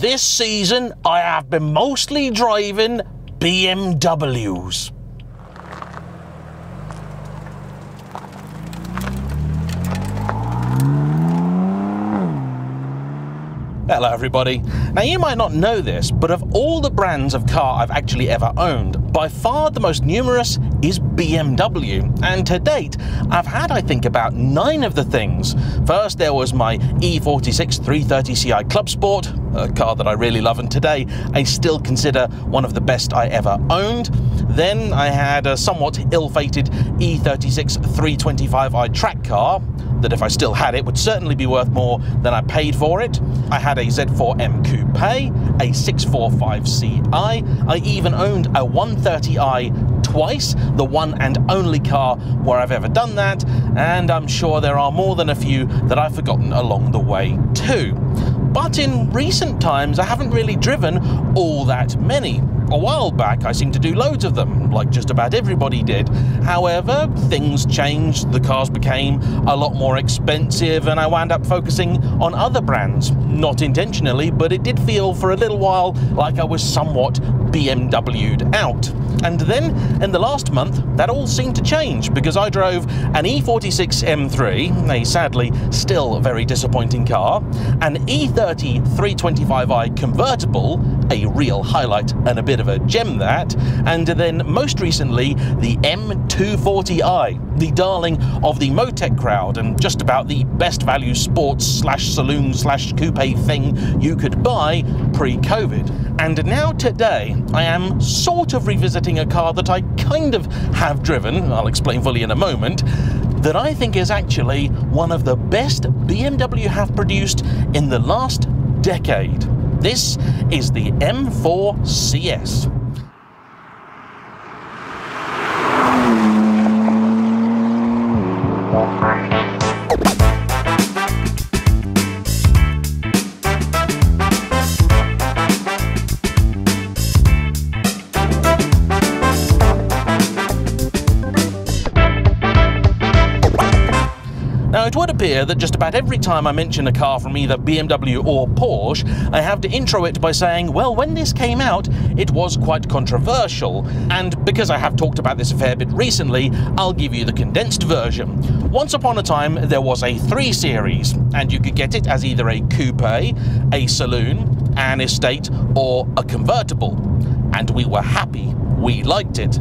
this season I have been mostly driving BMWs. Hello everybody. Now you might not know this, but of all the brands of car I've actually ever owned, by far the most numerous is BMW. And to date, I've had, I think, about 9 of the things. First there was my E46 330ci Club Sport, a car that I really love and today I still consider one of the best I ever owned. Then I had a somewhat ill-fated E36 325i track car that if I still had it would certainly be worth more than I paid for it. I had a Z4M Coupe, a 645ci, I even owned a 130i twice, the one and only car where I've ever done that, and I'm sure there are more than a few that I've forgotten along the way too. But in recent times I haven't really driven all that many. A while back I seemed to do loads of them, like just about everybody did. However, things changed, the cars became a lot more expensive and I wound up focusing on other brands. Not intentionally, but it did feel for a little while like I was somewhat BMW'd out. And then, in the last month, that all seemed to change because I drove an E46 M3, a sadly still very disappointing car, an E30 325i convertible, a real highlight and a bit of a gem that, and then most recently the M240i, the darling of the Motec crowd and just about the best value sports slash saloon slash coupe thing you could buy pre-COVID. And now today I am sort of revisiting a car that I kind of have driven, I'll explain fully in a moment, that I think is actually one of the best BMW have produced in the last decade. This is the M4 CS. Now, it would appear that just about every time I mention a car from either BMW or Porsche, I have to intro it by saying, well, when this came out, it was quite controversial. And because I have talked about this a fair bit recently, I'll give you the condensed version. Once upon a time, there was a 3 Series, and you could get it as either a coupe, a saloon, an estate, or a convertible. And we were happy. We liked it.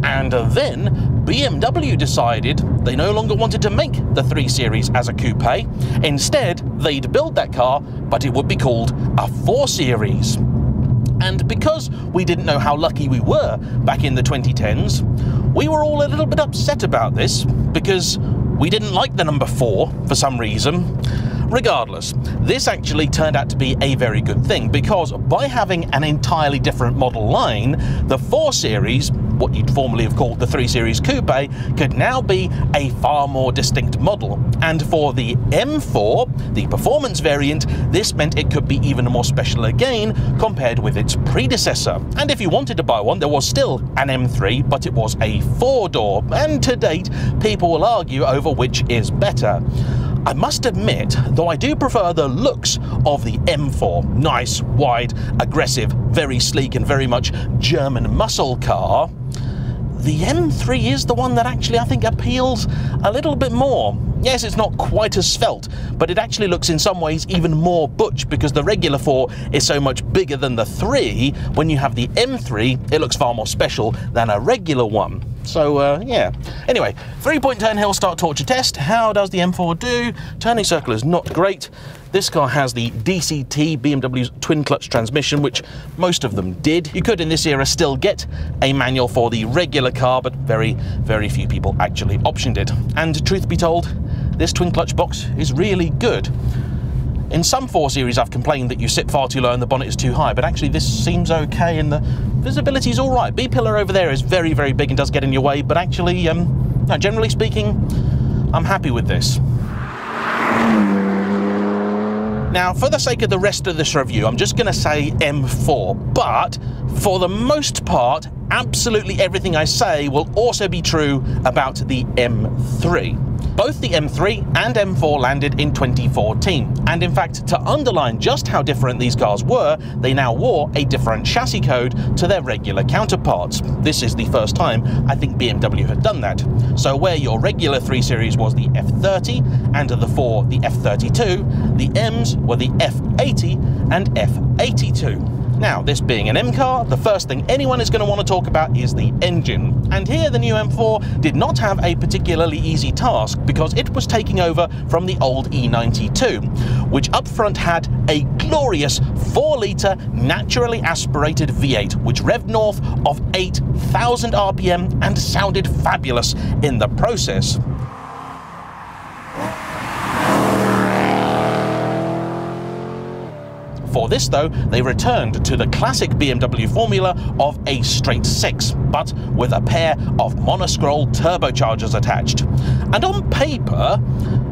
And then BMW decided they no longer wanted to make the 3 Series as a coupe. Instead, they'd build that car, but it would be called a 4 Series. And because we didn't know how lucky we were back in the 2010s, we were all a little bit upset about this because we didn't like the number 4 for some reason. Regardless, this actually turned out to be a very good thing because by having an entirely different model line, the 4 Series, what you'd formerly have called the 3 Series Coupe, could now be a far more distinct model. And for the M4, the performance variant, this meant it could be even more special again compared with its predecessor. And if you wanted to buy one, there was still an M3, but it was a 4-door, and to date, people will argue over which is better. I must admit, though I do prefer the looks of the M4, nice, wide, aggressive, very sleek and very much German muscle car, the M3 is the one that actually I think appeals a little bit more. Yes, it's not quite as svelte, but it actually looks in some ways even more butch because the regular 4 is so much bigger than the 3. When you have the M3, it looks far more special than a regular one. So, yeah. Anyway, 3-point turn hill start torture test. How does the M4 do? Turning circle is not great. This car has the DCT BMW's twin clutch transmission, which most of them did. You could in this era still get a manual for the regular car, but very, very few people actually optioned it. And truth be told, this twin clutch box is really good. In some 4 Series I've complained that you sit far too low and the bonnet is too high, but actually this seems okay and the visibility is alright. B-pillar over there is very, very big and does get in your way, but actually, no, generally speaking, I'm happy with this. Now, for the sake of the rest of this review, I'm just going to say M4, but for the most part, absolutely everything I say will also be true about the M3. Both the M3 and M4 landed in 2014, and in fact, to underline just how different these cars were, they now wore a different chassis code to their regular counterparts. This is the first time I think BMW had done that. So where your regular 3 Series was the F30, and the 4 the F32, the M's were the F80 and F82. Now, this being an M car, the first thing anyone is going to want to talk about is the engine. And here the new M4 did not have a particularly easy task, because it was taking over from the old E92, which up front had a glorious 4-litre naturally aspirated V8, which revved north of 8,000 RPM and sounded fabulous in the process. For this, though, they returned to the classic BMW formula of a straight 6, but with a pair of monoscroll turbochargers attached. And on paper,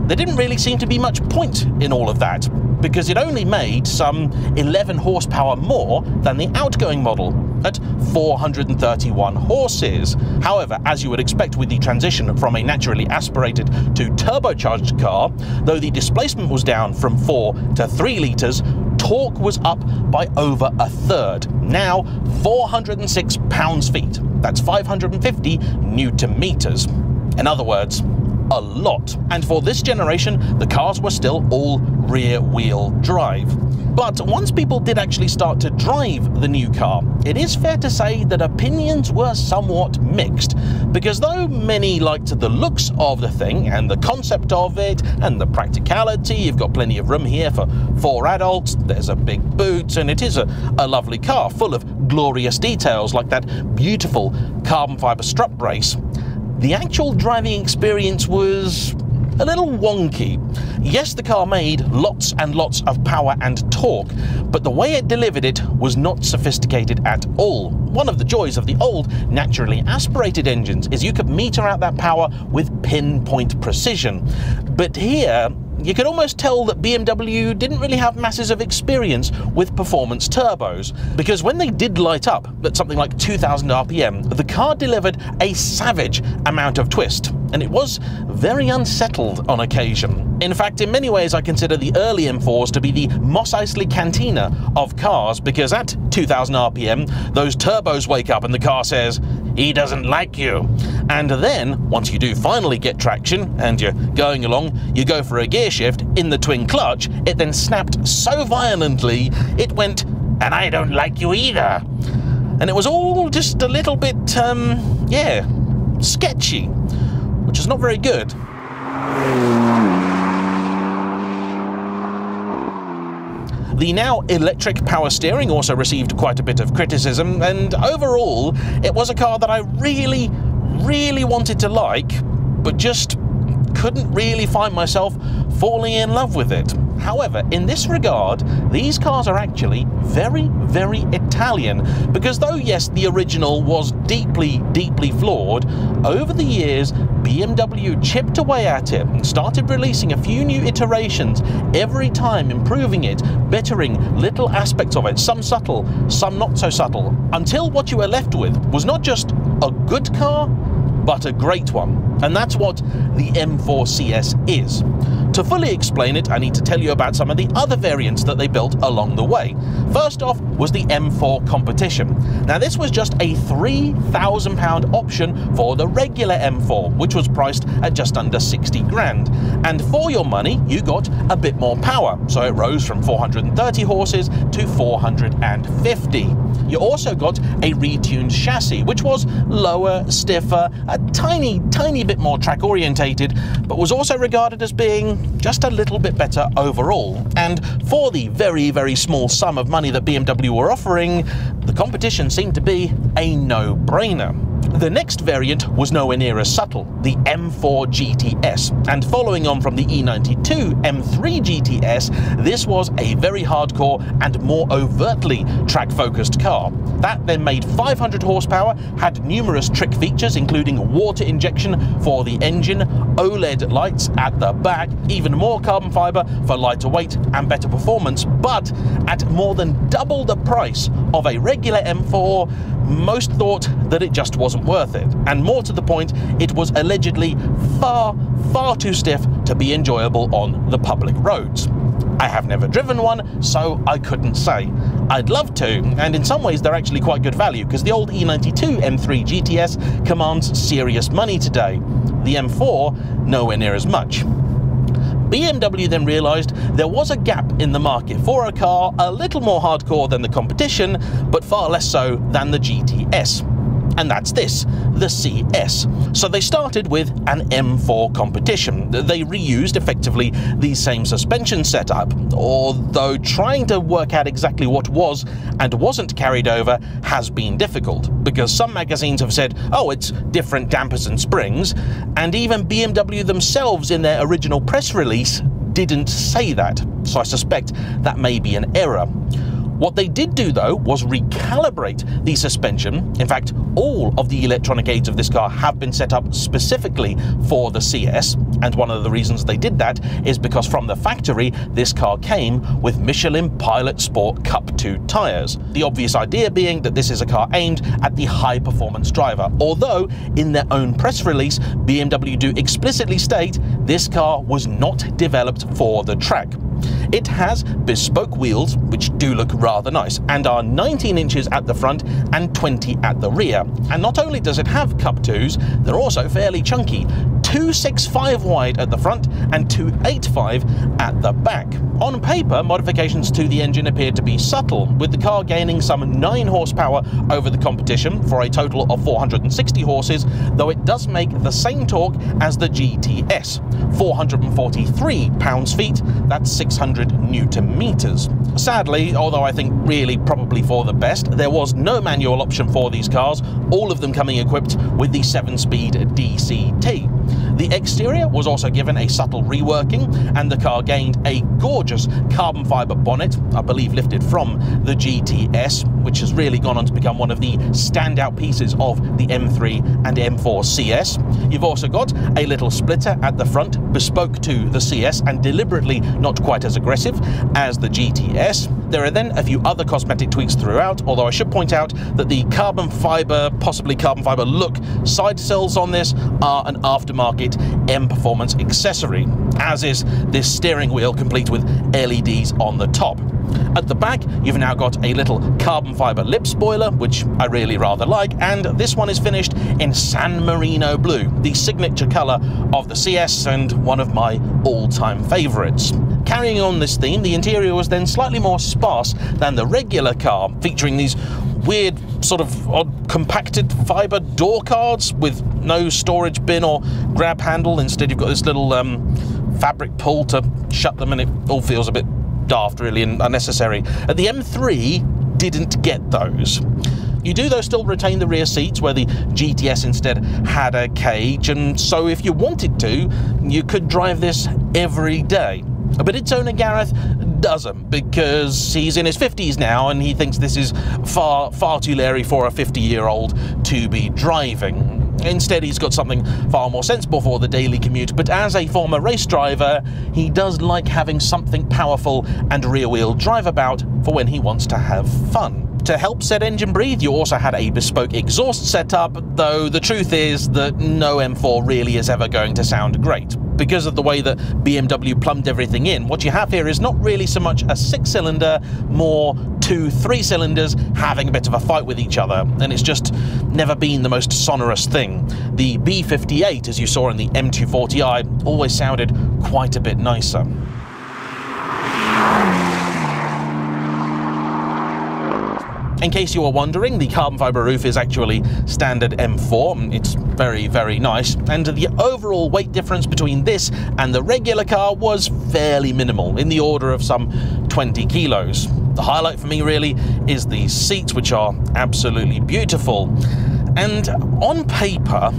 there didn't really seem to be much point in all of that, because it only made some 11 horsepower more than the outgoing model, at 431 horses. However, as you would expect with the transition from a naturally aspirated to turbocharged car, though the displacement was down from 4 to 3 litres, torque was up by over a third, now 406 pounds-feet. That's 550 Newton-meters. In other words, a lot. And for this generation, the cars were still all rear-wheel drive. But once people did actually start to drive the new car, it is fair to say that opinions were somewhat mixed, because though many liked the looks of the thing and the concept of it and the practicality, you've got plenty of room here for 4 adults, there's a big boot, and it is a lovely car full of glorious details like that beautiful carbon fibre strut brace, the actual driving experience was a little wonky. Yes, the car made lots and lots of power and torque, but the way it delivered it was not sophisticated at all. One of the joys of the old naturally aspirated engines is you could meter out that power with pinpoint precision. But here, you could almost tell that BMW didn't really have masses of experience with performance turbos, because when they did light up at something like 2000 RPM, the car delivered a savage amount of twist, and it was very unsettled on occasion. In fact, in many ways I consider the early M4s to be the Mos Eisley Cantina of cars, because at 2000 RPM, those turbos wake up and the car says, "He doesn't like you." And then, once you do finally get traction and you're going along, you go for a gear shift in the twin clutch, it then snapped so violently, it went, "And I don't like you either." And it was all just a little bit, yeah, sketchy, which is not very good. The now electric power steering also received quite a bit of criticism, and overall, it was a car that I really wanted to like, but just couldn't really find myself falling in love with it. However, in this regard, these cars are actually very Italian, because though yes, the original was deeply flawed, over the years BMW chipped away at it and started releasing a few new iterations every time, improving it, bettering little aspects of it, some subtle, some not so subtle, until what you were left with was not just a good car, but a great one. And that's what the M4 CS is. To fully explain it, I need to tell you about some of the other variants that they built along the way. First off was the M4 Competition. Now this was just a £3,000 option for the regular M4, which was priced at just under 60 grand. And for your money, you got a bit more power. So it rose from 430 horses to 450. You also got a retuned chassis, which was lower, stiffer, a tiny bit more track orientated, but was also regarded as being just a little bit better overall. And for the very small sum of money that BMW were offering, the Competition seemed to be a no-brainer. The next variant was nowhere near as subtle, the M4 GTS, and following on from the E92 M3 GTS, this was a very hardcore and more overtly track-focused car. That then made 500 horsepower, had numerous trick features including water injection for the engine, OLED lights at the back, even more carbon fibre for lighter weight and better performance, but at more than double the price of a regular M4, most thought that it just wasn't wasn't worth it. And more to the point, it was allegedly far too stiff to be enjoyable on the public roads. I have never driven one, so I couldn't say. I'd love to, and in some ways they're actually quite good value, because the old E92 M3 GTS commands serious money today. The M4, nowhere near as much. BMW then realised there was a gap in the market for a car a little more hardcore than the competition, but far less so than the GTS. And that's this, the CS. So they started with an M4 competition. They reused effectively the same suspension setup, although trying to work out exactly what was and wasn't carried over has been difficult, because some magazines have said, oh, it's different dampers and springs, and even BMW themselves in their original press release didn't say that, so I suspect that may be an error. What they did do, though, was recalibrate the suspension. In fact, all of the electronic aids of this car have been set up specifically for the CS, and one of the reasons they did that is because from the factory, this car came with Michelin Pilot Sport Cup 2 tyres. The obvious idea being that this is a car aimed at the high-performance driver, although in their own press release, BMW do explicitly state this car was not developed for the track. It has bespoke wheels, which do look rather nice, and are 19 inches at the front and 20 at the rear. And not only does it have Cup 2s, they're also fairly chunky. 265 wide at the front and 285 at the back. On paper, modifications to the engine appear to be subtle, with the car gaining some 9 horsepower over the competition for a total of 460 horses, though it does make the same torque as the GTS, 443 pounds-feet, that's 600 newton-meters. Sadly, although I think really probably for the best, there was no manual option for these cars, all of them coming equipped with the 7-speed DCT. The exterior was also given a subtle reworking, and the car gained a gorgeous carbon fibre bonnet, I believe lifted from the GTS, which has really gone on to become one of the standout pieces of the M3 and M4 CS. You've also got a little splitter at the front, bespoke to the CS and deliberately not quite as aggressive as the GTS. There are then a few other cosmetic tweaks throughout, although I should point out that the carbon fibre, possibly carbon fibre look side cells on this are an aftermarket M Performance accessory, as is this steering wheel complete with LEDs on the top. At the back, you've now got a little carbon fibre lip spoiler, which I really rather like, and this one is finished in San Marino blue, the signature colour of the CS and one of my all-time favourites. Carrying on this theme, the interior was then slightly more sparse than the regular car, featuring these weird sort of odd compacted fibre door cards with no storage bin or grab handle. Instead you've got this little fabric pull to shut them, and it all feels a bit daft really and unnecessary. The M3 didn't get those. You do though still retain the rear seats, where the GTS instead had a cage, and so if you wanted to, you could drive this every day. But its owner Gareth doesn't, because he's in his 50s now and he thinks this is far too leery for a 50-year-old to be driving. Instead, he's got something far more sensible for the daily commute, but as a former race driver, he does like having something powerful and rear-wheel drive about for when he wants to have fun. To help said engine breathe, you also had a bespoke exhaust setup, though the truth is that no M4 really is ever going to sound great. Because of the way that BMW plumbed everything in, what you have here is not really so much a 6-cylinder, more 2 3-cylinders having a bit of a fight with each other, and it's just never been the most sonorous thing. The B58, as you saw in the M240i, always sounded quite a bit nicer. In case you were wondering, the carbon fibre roof is actually standard M4. It's very, very nice, and the overall weight difference between this and the regular car was fairly minimal, in the order of some 20 kilos. The highlight for me really is these seats, which are absolutely beautiful. And on paper,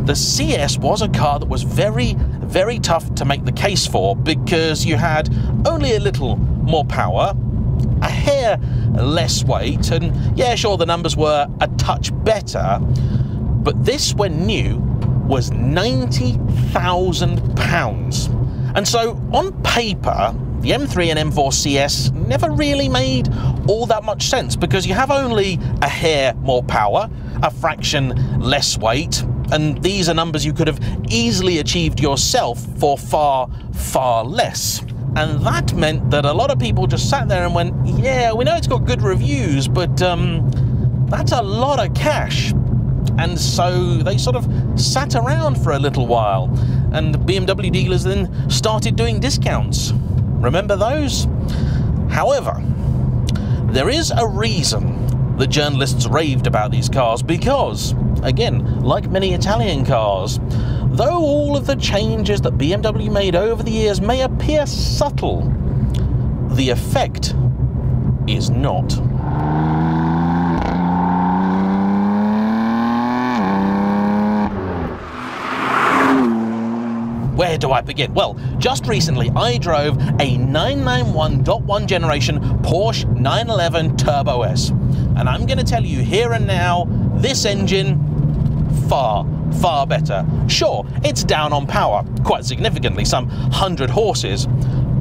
the CS was a car that was very, very tough to make the case for, because you had only a little more power, a hair less weight, and yeah, sure, the numbers were a touch better, but this, when new, was £90,000. And so on paper, the M3 and M4 CS never really made all that much sense, because you have only a hair more power, a fraction less weight, and these are numbers you could have easily achieved yourself for far, far less. And that meant that a lot of people just sat there and went, yeah, we know it's got good reviews, but that's a lot of cash. And so they sort of sat around for a little while, and BMW dealers then started doing discounts. Remember those? However, there is a reason that journalists raved about these cars, because, again, like many Italian cars, though all of the changes that BMW made over the years may appear subtle, the effect is not. Where do I begin? Well, just recently I drove a 991.1 generation Porsche 911 Turbo S, and I'm going to tell you here and now, this engine, far, far better. Sure, it's down on power quite significantly, some 100 horses,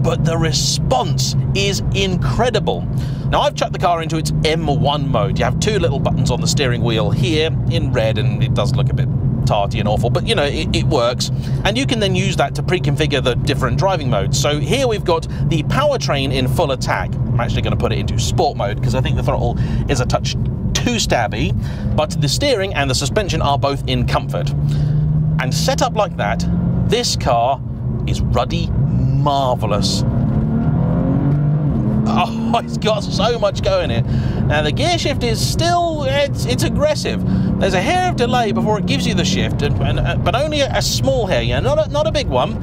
but the response is incredible. Now, I've chucked the car into its M1 mode. You have two little buttons on the steering wheel here in red, and it does look a bit tarty and awful, but you know, it works, and you can then use that to pre-configure the different driving modes. So here we've got the powertrain in full attack. I'm actually going to put it into sport mode because I think the throttle is a touch too stabby, but the steering and the suspension are both in comfort. And set up like that, this car is ruddy marvellous. Oh, it's got so much go in it. Now the gear shift is still, it's aggressive. There's a hair of delay before it gives you the shift, but only a small hair, yeah, not a big one.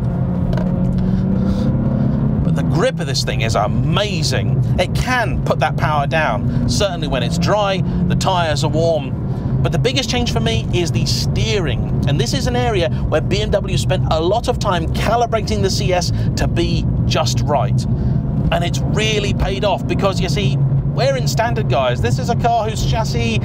But the grip of this thing is amazing. It can put that power down, certainly when it's dry, the tyres are warm. But the biggest change for me is the steering. And this is an area where BMW spent a lot of time calibrating the CS to be just right. And it's really paid off, because you see, we're in standard, guys. This is a car whose chassis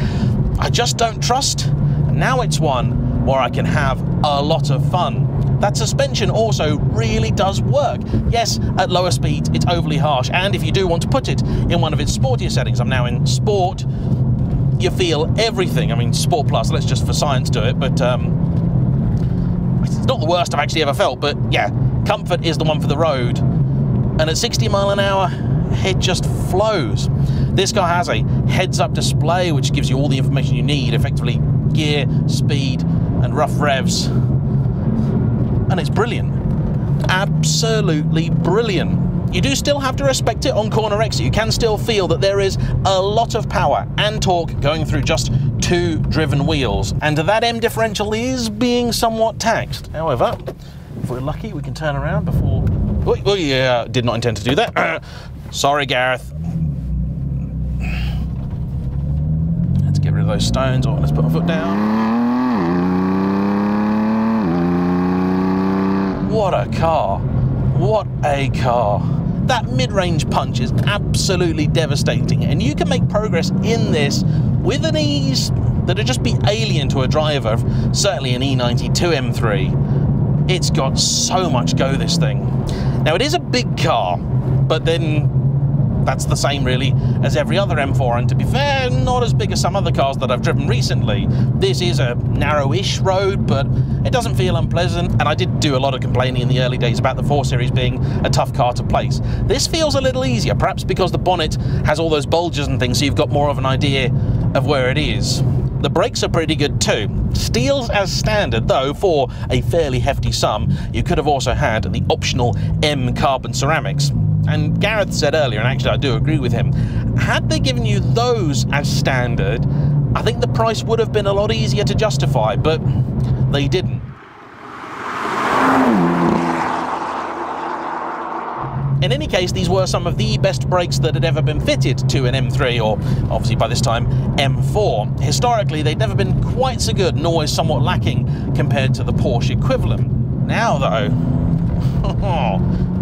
I just don't trust. Now it's one where I can have a lot of fun. That suspension also really does work. Yes, at lower speeds it's overly harsh, and if you do want to put it in one of its sportier settings, I'm now in sport, you feel everything. I mean, Sport Plus, let's just for science do it, but it's not the worst I've actually ever felt, but yeah, comfort is the one for the road. And at 60 mile an hour, it just flows. This car has a heads-up display which gives you all the information you need, effectively gear, speed, and rough revs. And it's brilliant. Absolutely brilliant. You do still have to respect it on corner exit. You can still feel that there is a lot of power and torque going through just two driven wheels, and that M differential is being somewhat taxed. However, if we're lucky, we can turn around before... Oh, yeah, did not intend to do that. Sorry, Gareth. Let's get rid of those stones. Oh, let's put my foot down. What a car. What a car. That mid-range punch is absolutely devastating, and you can make progress in this with an ease that'd just be alien to a driver of certainly an E92 M3. It's got so much go, this thing. Now, it is a big car, but then that's the same really as every other M4, and to be fair, not as big as some other cars that I've driven recently. This is a narrow-ish road, but it doesn't feel unpleasant, and I did do a lot of complaining in the early days about the 4 Series being a tough car to place. This feels a little easier, perhaps because the bonnet has all those bulges and things, so you've got more of an idea of where it is. The brakes are pretty good too. Steel's as standard, though for a fairly hefty sum, you could have also had the optional M carbon ceramics. And Gareth said earlier, and actually I do agree with him, had they given you those as standard, I think the price would have been a lot easier to justify, but they didn't. In any case, these were some of the best brakes that had ever been fitted to an M3, or obviously by this time M4. Historically, they'd never been quite so good, and always somewhat lacking compared to the Porsche equivalent. Now though,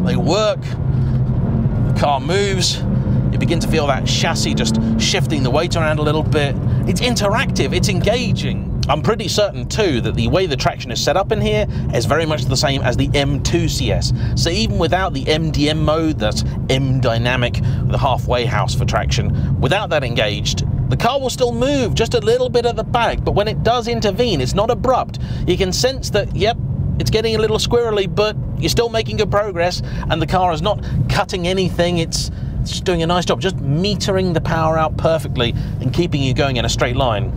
they work, the car moves, you begin to feel that chassis just shifting the weight around a little bit. It's interactive, it's engaging. I'm pretty certain too that the way the traction is set up in here is very much the same as the M2 CS. So even without the MDM mode, that's M dynamic, the halfway house for traction, without that engaged, the car will still move just a little bit at the back, but when it does intervene, it's not abrupt. You can sense that, yep, it's getting a little squirrely, but you're still making good progress, and the car is not cutting anything. It's just doing a nice job, just metering the power out perfectly and keeping you going in a straight line.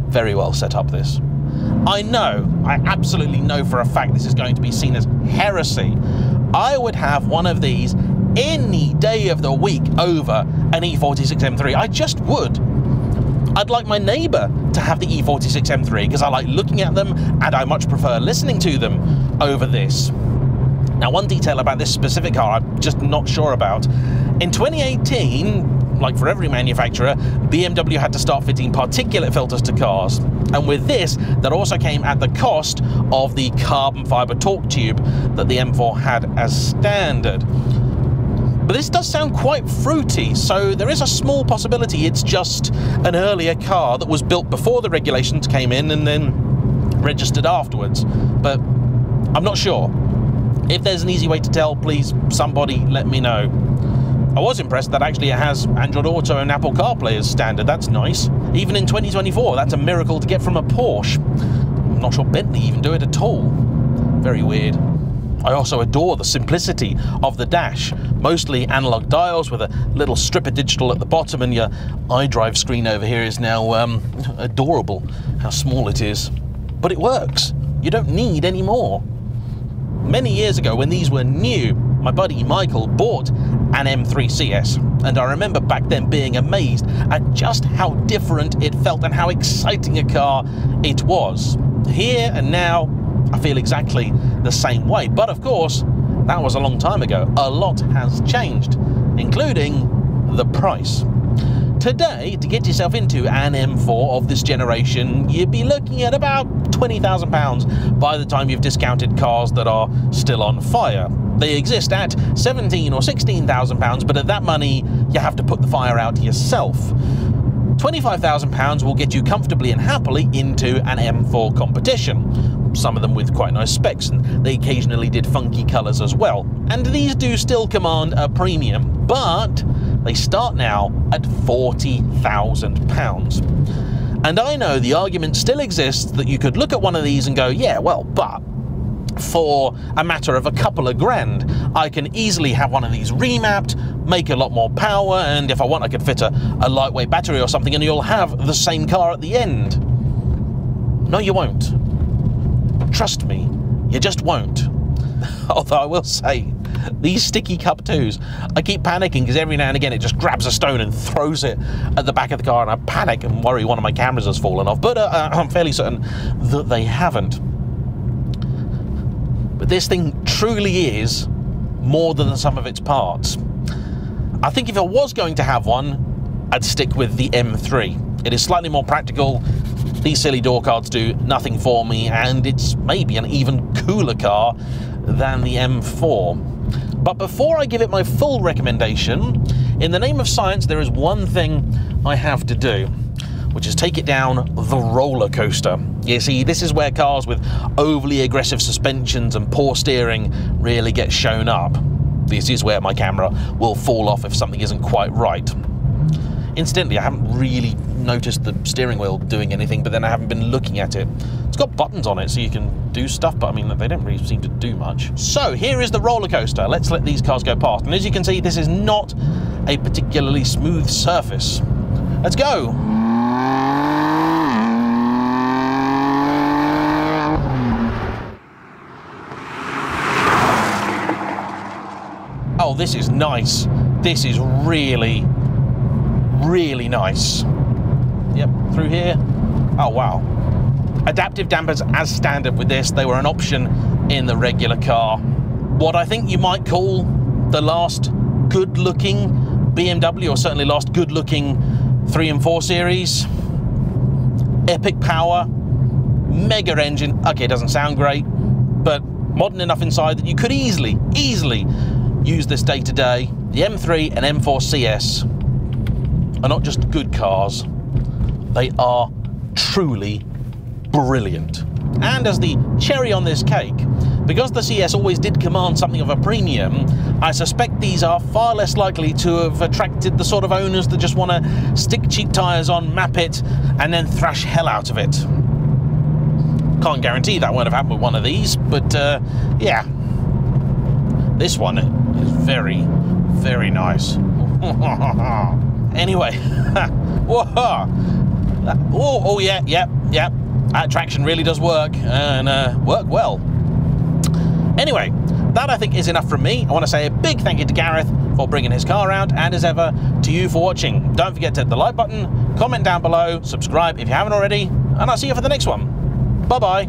Very well set up, this. I absolutely know for a fact this is going to be seen as heresy. I would have one of these any day of the week over an E46 M3. I just would. I'd like my neighbour to have the E46 M3 because I like looking at them and I much prefer listening to them over this. Now, one detail about this specific car I'm just not sure about. In 2018, like for every manufacturer, BMW had to start fitting particulate filters to cars. And with this, that also came at the cost of the carbon fibre torque tube that the M4 had as standard. But this does sound quite fruity, so there is a small possibility it's just an earlier car that was built before the regulations came in and then registered afterwards. But I'm not sure. If there's an easy way to tell, please, somebody let me know. I was impressed that actually it has Android Auto and Apple CarPlay as standard. That's nice. Even in 2024, that's a miracle to get from a Porsche. I'm not sure Bentley even do it at all. Very weird. I also adore the simplicity of the dash. Mostly analog dials with a little strip of digital at the bottom, and your iDrive screen over here is now adorable, how small it is. But it works. You don't need any more. Many years ago, when these were new, my buddy Michael bought an M3 CS, and I remember back then being amazed at just how different it felt and how exciting a car it was. Here and now, I feel exactly the same way, but of course, that was a long time ago. A lot has changed, including the price. Today, to get yourself into an M4 of this generation, you'd be looking at about £20,000 by the time you've discounted cars that are still on fire. They exist at £17,000 or £16,000, but at that money, you have to put the fire out yourself. £25,000 will get you comfortably and happily into an M4 competition. Some of them with quite nice specs, and they occasionally did funky colours as well. And these do still command a premium, but they start now at £40,000. And I know the argument still exists that you could look at one of these and go, yeah, well, but for a matter of a couple of grand, I can easily have one of these remapped, make a lot more power, and if I want, I could fit a lightweight battery or something, and you'll have the same car at the end. No, you won't. Trust me, you just won't. Although I will say, these sticky Cup 2s, I keep panicking because every now and again it just grabs a stone and throws it at the back of the car, and I panic and worry one of my cameras has fallen off, but I'm fairly certain that they haven't. But this thing truly is more than the sum of its parts. I think if I was going to have one, I'd stick with the M3. It is slightly more practical. These silly door cards do nothing for me, and it's maybe an even cooler car than the M4. But before I give it my full recommendation, in the name of science, there is one thing I have to do, which is take it down the roller coaster. You see, this is where cars with overly aggressive suspensions and poor steering really get shown up. This is where my camera will fall off if something isn't quite right. Incidentally, I haven't really noticed the steering wheel doing anything, but then I haven't been looking at it. It's got buttons on it so you can do stuff, but I mean, they don't really seem to do much. So here is the roller coaster. Let's let these cars go past. And as you can see, this is not a particularly smooth surface. Let's go. Oh, this is nice. This is really, really nice. Yep, through here. Oh, wow. Adaptive dampers as standard with this. They were an option in the regular car. What I think you might call the last good-looking BMW, or certainly last good-looking 3 and 4 Series. Epic power, mega engine. Okay, it doesn't sound great, but modern enough inside that you could easily use this day to day. The M3 and M4 CS are not just good cars, they are truly brilliant. And as the cherry on this cake, because the CS always did command something of a premium, I suspect these are far less likely to have attracted the sort of owners that just want to stick cheap tyres on, map it, and then thrash hell out of it. Can't guarantee that won't have happened with one of these, but yeah. This one is very, very nice. Anyway, oh yeah. That traction really does work, and work well. Anyway, that I think is enough from me. I want to say a big thank you to Gareth for bringing his car around, and as ever, to you for watching. Don't forget to hit the like button, comment down below, subscribe if you haven't already, and I'll see you for the next one. Bye-bye.